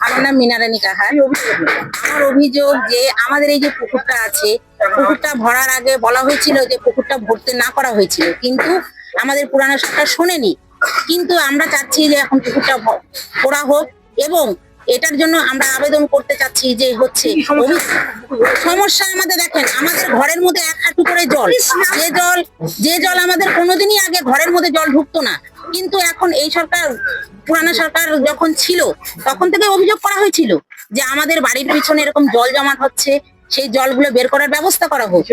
আমার নাম মিনারানী কাহার। আমার অভিযোগ যে আমাদের এই যে পুকুরটা আছে, পুকুরটা ভরার আগে বলা হয়েছিল যে পুকুরটা ভরতে না করা হয়েছিল, কিন্তু আমাদের পুরানো সরকার শোনেনি। কিন্তু আমরা চাচ্ছি যে এখন পুকুরটা ভরা হোক, এবং এটার জন্য আমরা আবেদন করতে চাচ্ছি যে হচ্ছে সমস্যা আমাদের দেখেন, আমাদের ঘরের মধ্যে 1 হাঁটু করে জল, যে জল আমাদের কোনোদিনই আগে ঘরের মধ্যে জল ঢুকতো না, কিন্তু এখন এই সরকার, পুরানো সরকার যখন ছিল তখন থেকে অভিযোগ করা হয়েছিল যে আমাদের বাড়ির পিছনে এরকম জল জমাট হচ্ছে, সেই জলগুলো বের করার ব্যবস্থা করা হোক।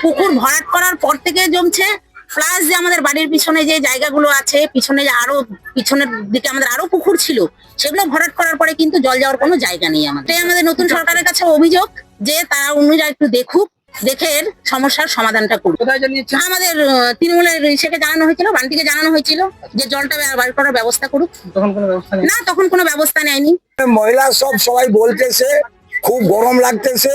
পুকুর ভরাট করার পর থেকে জমছে, প্লাস যে আমাদের বাড়ির পিছনে যে জায়গাগুলো আছে, পিছনে আরো পিছনের দিকে আমাদের আরো পুকুর ছিল, সেগুলো ভরাট করার পরে কিন্তু জল যাওয়ার কোনো জায়গা নেই। আমাদের নতুন সরকারের কাছে অভিযোগ যে তারা অনুযায়ী একটু দেখুক, দেখে এর সমস্যার সমাধানটা করুক। আমাদের তৃণমূলের ইসেকে জানানো হয়েছিল, বান্টিকে জানানো হয়েছিল যে জলটা বার করার ব্যবস্থা করুক। তখন কোনো ব্যবস্থা নেয়নি। মহিলা সবাই বলতেছে খুব গরম লাগতেছে,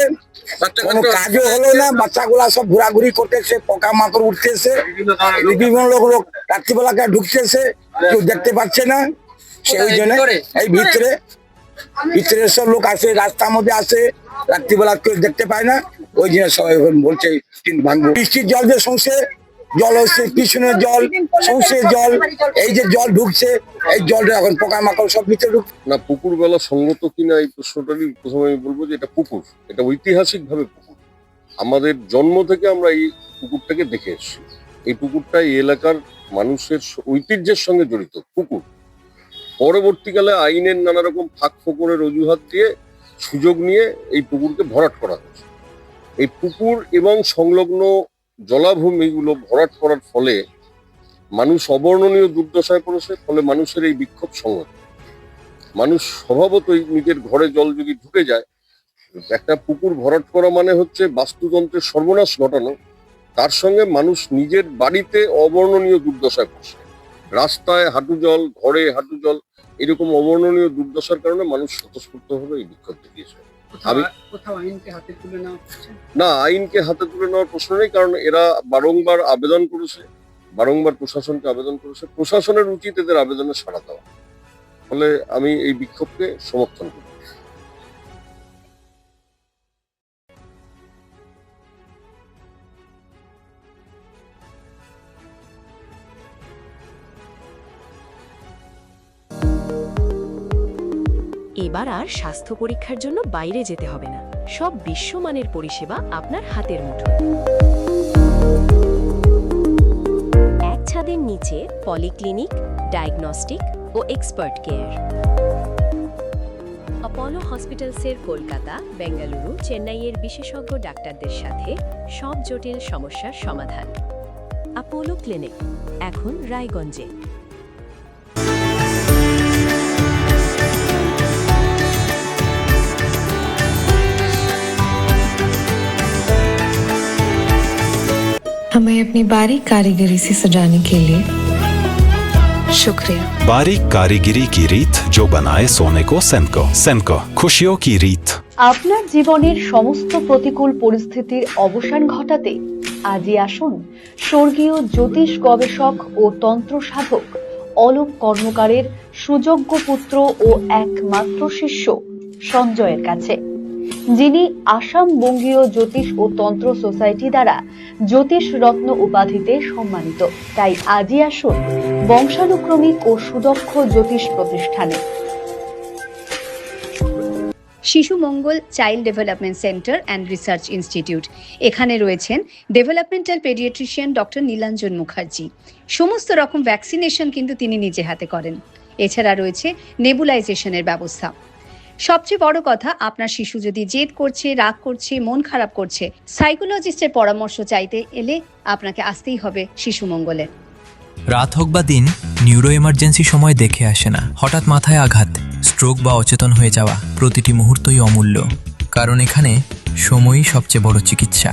কোনো কাজও হলো না, বাচ্চাগুলা সব ঘোরাঘুরি করতেছে, পোকা মাকড় উঠতেছে, বিভিন্ন লোক রাত্রিবেলাকে ঢুকতেছে, কেউ দেখতে পাচ্ছে না। সেই জন্য এই ভিতরে সব লোক আসে, রাস্তার মধ্যে আসে, রাত্রিবেলা কেউ দেখতে পায় না, ওই জন্য সবাই বলছে ভাঙবো। বৃষ্টির জল যে সংসে জল হচ্ছে, পিছনের জল, সংসের জল, এই যে জল ঢুকছে, এই জলটা এখন পোকা মাকড় সব ভিতরে ঢুকছে না। পুকুর বেলা সঙ্গত কিনা এই প্রশ্নটারই প্রথমে আমি বলবো যে এটা পুকুর, এটা ঐতিহাসিক ভাবে পুকুর। আমাদের জন্ম থেকে আমরা এই পুকুরটাকে দেখে এসেছি। এই পুকুরটা এই এলাকার মানুষের ঐতিহ্যের সঙ্গে জড়িত পুকুর। পরবর্তীকালে আইনের নানা রকম ফাঁক ফোকরের অজুহাত দিয়ে সুযোগ নিয়ে এই পুকুরকে ভরাট করা হয়েছে। এই পুকুর এবং সংলগ্ন জলাভূমিগুলো ভরাট করার ফলে মানুষ অবর্ণনীয় দুর্দশায় পড়েছে। ফলে মানুষের এই বিক্ষোভ সংগত। মানুষ স্বভাবতই নিজের ঘরে জল যদি ঢুকে যায়, একটা পুকুর ভরাট করা মানে হচ্ছে বাস্তুতন্ত্রের সর্বনাশ ঘটানো, তার সঙ্গে মানুষ নিজের বাড়িতে অবর্ণনীয় দুর্দশায় পড়ছে। রাস্তায় হাঁটু জল, ঘরে হাঁটু জল, এরকম অবর্ণনীয় দুর্দশার কারণে মানুষ স্বতঃস্ফূর্তভাবে এই বিক্ষোভ দেখিয়েছে। না, আইনকে হাতে তুলে নেওয়ার প্রশ্ন নেই, কারণ এরা বারংবার আবেদন করেছে, বারংবার প্রশাসনকে আবেদন করেছে। প্রশাসনের উচিত এদের আবেদনে সাড়া দেওয়া। ফলে আমি এই বিক্ষোভকে সমর্থন করি। এবার আর স্বাস্থ্য পরীক্ষার জন্য বাইরে যেতে হবে না, সব বিশ্বমানের পরিষেবা আপনার হাতের মুঠোয়। এক ছাদের নিচে পলিক্লিনিক, ডায়াগনস্টিক ও এক্সপার্ট কেয়ার। অপোলো হসপিটালসের কলকাতা, বেঙ্গালুরু, চেন্নাইয়ের বিশেষজ্ঞ ডাক্তারদের সাথে সব জটিল সমস্যার সমাধান। অপোলো ক্লিনিক এখন রায়গঞ্জে। हमें अपनी बारीक कारीगरी से सजाने के लिए शुक्रिया। बारीक कारीगरी की रीत जो बनाए सोने को सेनको खुशियों की रीत। আপনার জীবনের সমস্ত প্রতিকূল পরিস্থিতির অবসান ঘটাতে আজই আসুন স্বর্গীয় জ্যোতিষ গবেষক ও তন্ত্র সাধক অলোক কর্মকারের সুযোগ্য পুত্র ও একমাত্র শিষ্য সঞ্জয়ের কাছে, যিনি আসাম বঙ্গীয় জ্যোতিষ ও তন্ত্র সোসাইটি দ্বারা জ্যোতিষ রত্ন উপাধিতে সম্মানিত। তাই আজই আসুন বংশানুক্রমিক ও সুদক্ষ জ্যোতিষ প্রতিষ্ঠানে। Shishu Mangal child development centre and research institute. এখানে রয়েছেন developmental paediatrician doctor Nilanjan Mukherjee. সমস্ত রকম ভ্যাকসিনেশন কিন্তু তিনি নিজে হাতে করেন। এছাড়া রয়েছে নেবুলাইজেশনের ব্যবস্থা। সবচেয়ে বড় কথা, আপনার শিশু যদি জেদ করছে, রাগ করছে, মন খারাপ করছে, সাইকোলজিস্টের পরামর্শ চাইতে এলে আপনাকে আসতেই হবে শিশু মঙ্গলে। রাত হোক বা দিন, নিউরো এমার্জেন্সি সময় দেখে আসে না। হঠাৎ মাথায় আঘাত, স্ট্রোক বা অচেতন হয়ে যাওয়া, প্রতিটি মুহূর্তই অমূল্য, কারণ এখানে সময়ই সবচেয়ে বড় চিকিৎসা।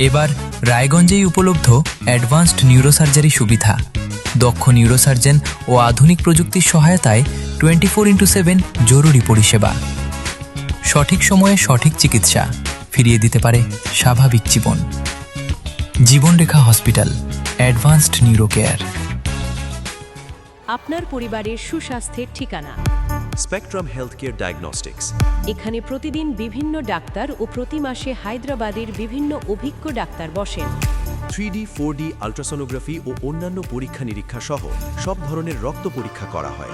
এবার রায়গঞ্জেই উপলব্ধ অ্যাডভান্সড নিউরোসার্জারি সুবিধা। দক্ষ নিউরোসার্জন ও আধুনিক প্রযুক্তির সহায়তায় 24x7 জরুরি পরিষেবা। সঠিক সময়ে সঠিক চিকিৎসা ফিরিয়ে দিতে পারে স্বাভাবিক জীবন। জীবনরেখা হসপিটাল, অ্যাডভান্সড নিউরো কেয়ার। আপনার পরিবারের সুস্বাস্থ্যের ঠিকানা। Spectrum healthcare diagnostics. এখানে প্রতিদিন বিভিন্ন ডাক্তার ও প্রতি মাসে হায়দ্রাবাদের বিভিন্ন অভিজ্ঞ ডাক্তার বসেন। 3D 4D আল্ট্রাসোনোগ্রাফি ও অন্যান্য পরীক্ষা নিরীক্ষা সহ সব ধরনের রক্ত পরীক্ষা করা হয়।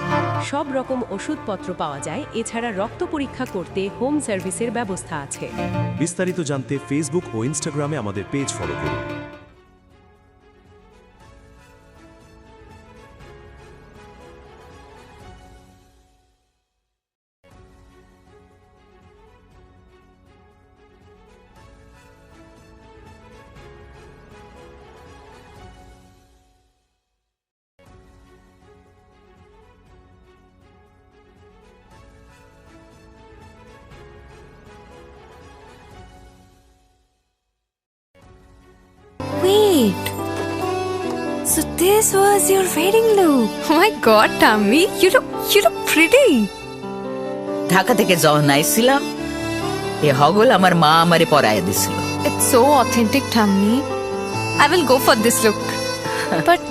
সব রকম ওষুধপত্র পাওয়া যায়। এছাড়া রক্ত পরীক্ষা করতে হোম সার্ভিসের ব্যবস্থা আছে। বিস্তারিত জানতে ফেসবুক ও ইনস্টাগ্রামে আমাদের পেজ ফলো করুন। Wait. So this was your wedding look. Oh my god, Tammy, you look pretty. Dhaka থেকে যখন আইছিলাম, এ হগল আমার মা আমারে পরাইয়া দিছিল। It's so authentic, Tammy. I will go for this look. But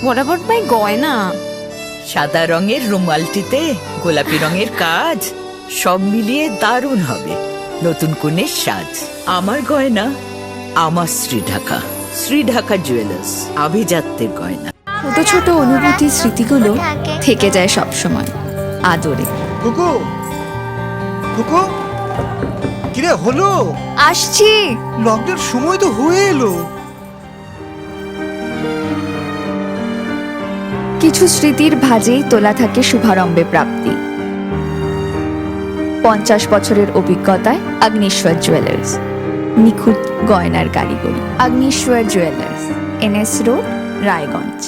what about my goina? সাদা রঙের রুমালটিতে গোলাপি রঙের কাজ, সব মিলিয়ে দারুণ হবে নতুন কনের সাজ। আমার গয়না আমার শ্রী ঢাকা জুয়েলার্স, আভিজাত্যের গয়না। ছোট ছোট অনুভূতি, স্মৃতিগুলো থেকে যায় সব সময় আদরে। কুকু কুকু, কিরে হলো? আসছি। লকডাউন সময় তো হয়ে এলো। কিছু স্মৃতির ভাজেই তোলা থাকে শুভারম্ভে প্রাপ্তি। 50 বছরের অভিজ্ঞতায় আগ্নেশ্বর জুয়েলার্স, নিখুঁত গয়নার কারিগরি। Agneshwar jewellers, NS road, Raiganj.